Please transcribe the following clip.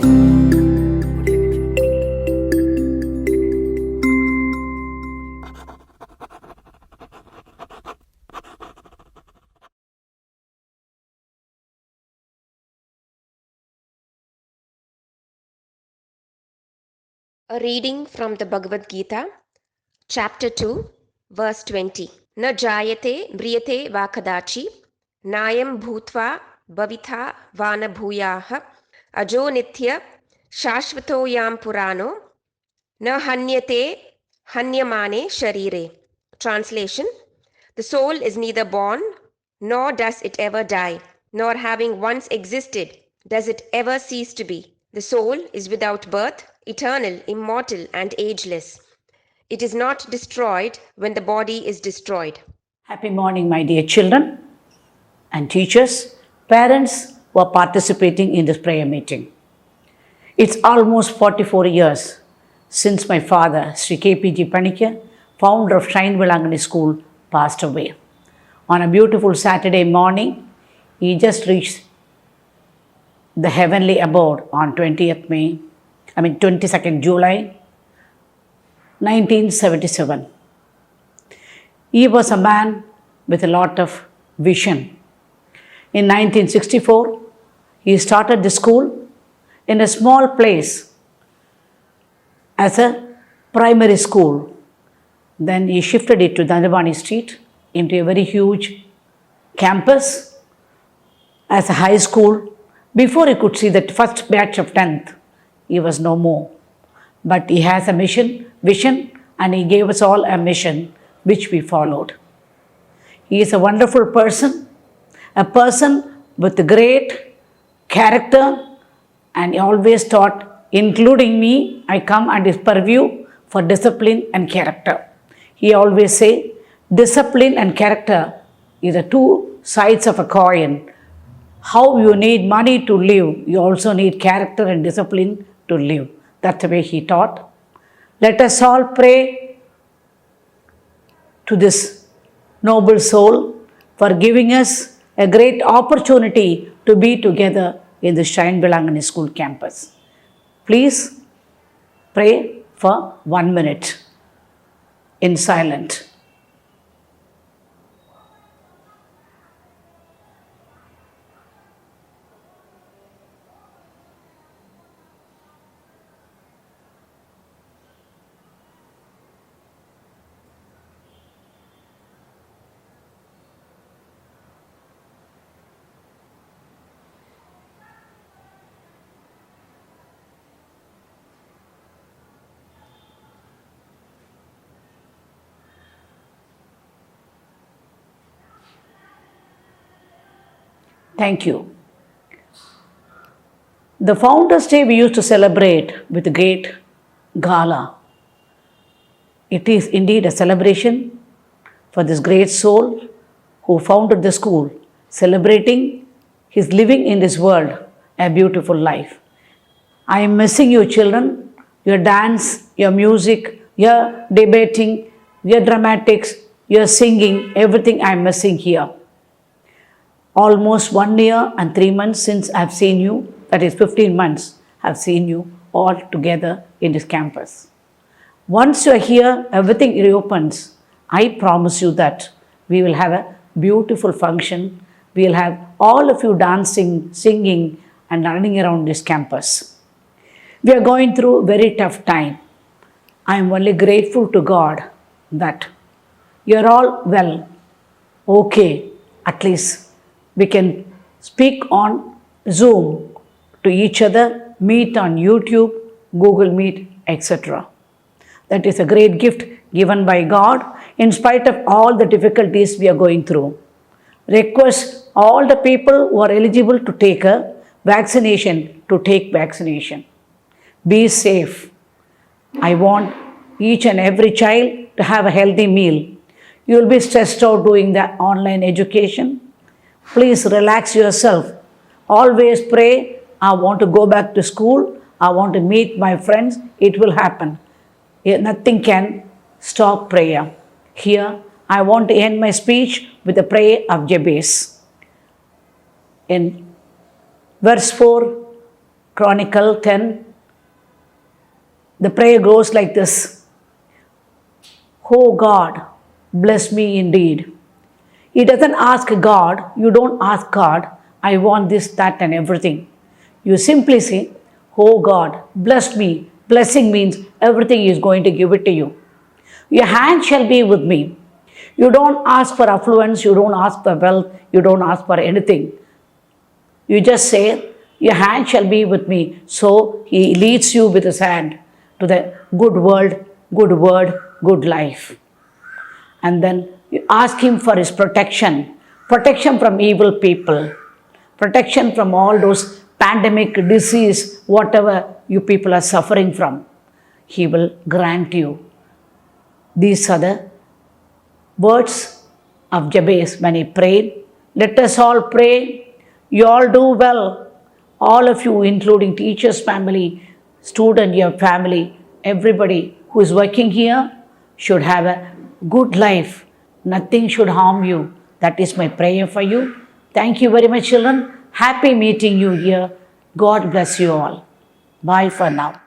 A reading from the Bhagavad Gita, Chapter 2, verse 20. Na jayate mriyate va kadachi, nayam bhutva bhavitha vana bhuyaha, ajo nitya shashvatoyam purano, na hanyate hanyamane sharire. Translation: the soul is neither born, nor does it ever die, nor having once existed, does it ever cease to be. The soul is without birth, eternal, immortal, and ageless. It is not destroyed when the body is destroyed. Happy morning, my dear children and teachers, parents who are participating in this prayer meeting. It's almost 44 years since my father, Sri KPG Panikya, founder of Shrine Velangani School, passed away. On a beautiful Saturday morning, he just reached the heavenly abode on 22nd July 1977. He was a man with a lot of vision. In 1964, he started the school in a small place as a primary school. Then he shifted it to Dandapani Street into a very huge campus as a high school. Before he could see that first batch of 10th, he was no more. But he has a vision, and he gave us all a mission which we followed. He is a wonderful person, a person with great character, and he always taught, including me, I come under his purview for discipline and character. He always say, discipline and character is the two sides of a coin. How you need money to live, you also need character and discipline to live. That's the way he taught. Let us all pray to this noble soul for giving us a great opportunity to be together in the Shrine Velangani School campus. Please pray for 1 minute in silence. Thank you. The Founders' Day we used to celebrate with a great gala. It is indeed a celebration for this great soul who founded the school, celebrating his living in this world a beautiful life. I am missing you, children, your dance, your music, your debating, your dramatics, your singing, everything I am missing here. Almost 1 year and 3 months since I have seen you, that is 15 months, I have seen you all together in this campus. Once you are here, everything reopens. I promise you that we will have a beautiful function. We will have all of you dancing, singing, and running around this campus. We are going through a very tough time. I am only grateful to God that you are all well, okay, at least. We can speak on Zoom to each other, meet on YouTube, Google Meet, etc. That is a great gift given by God in spite of all the difficulties we are going through. Request all the people who are eligible to take a vaccination to take vaccination. Be safe. I want each and every child to have a healthy meal. You will be stressed out doing the online education. Please relax yourself. Always pray, I want to go back to school. I want to meet my friends. It will happen. Nothing can stop prayer. Here, I want to end my speech with the prayer of Jabez. In verse 4, Chronicle 10. The prayer goes like this. Oh God, bless me indeed. He doesn't ask God, you don't ask God, I want this, that, and everything. You simply say, oh God, bless me. Blessing means everything He is going to give it to you. Your hand shall be with me. You don't ask for affluence, you don't ask for wealth, you don't ask for anything. You just say, your hand shall be with me. So He leads you with His hand to the good world, good word, good life. And then you ask Him for His protection, protection from evil people, protection from all those pandemic, disease, whatever you people are suffering from. He will grant you. These are the words of Jabez when he prayed. Let us all pray. You all do well. All of you, including teachers' family, student, your family, everybody who is working here should have a good life. Nothing should harm you. That is my prayer for you. Thank you very much, children. Happy meeting you here. God bless you all. Bye for now.